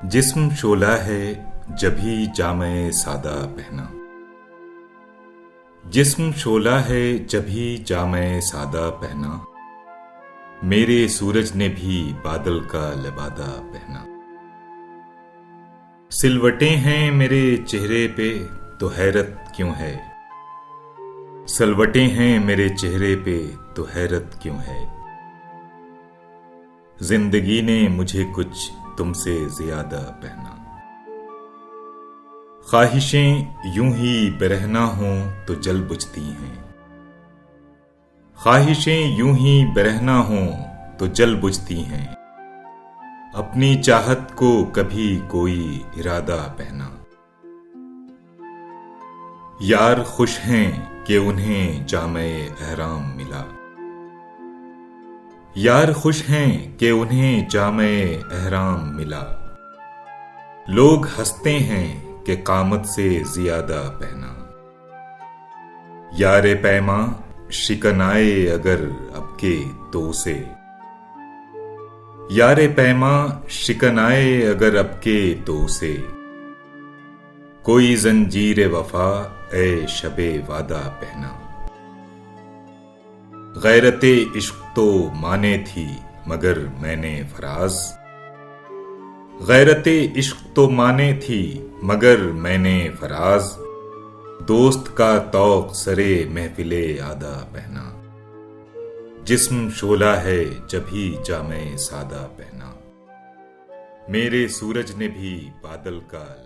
जिस्म शोला है जभी जामे सादा पहना। जिस्म शोला है जभी जामे सादा पहना। मेरे सूरज ने भी बादल का लिबादा पहना। सिलवटें हैं मेरे चेहरे पे तो हैरत क्यों है। सिलवटें हैं मेरे चेहरे पे तो हैरत क्यों है। जिंदगी ने मुझे कुछ तुमसे ज्यादा पहना। ख्वाहिशें यूं ही बेरहना हों तो जल बुझती हैं। ख्वाहिशें यूं ही बेरहना हों तो जल बुझती हैं। अपनी चाहत को कभी कोई इरादा पहना। यार खुश हैं कि उन्हें जामे एहराम मिला। यार खुश हैं कि उन्हें जामे एहराम मिला। लोग हंसते हैं कि कामत से ज्यादा पहना। यारे पैमा शिकन आए अगर अब के तो उसे। यारे पैमा शिकन आए अगर अब के तो उसे। कोई जंजीर वफा ए शबे वादा पहना। गैरते इश्क तो माने थी मगर मैंने फराज। गैरते इश्क तो माने थी मगर मैंने फराज। दोस्त का तौक सरे महफिले आदा पहना। जिस्म शोला है जभी जामे सादा पहना। मेरे सूरज ने भी बादल का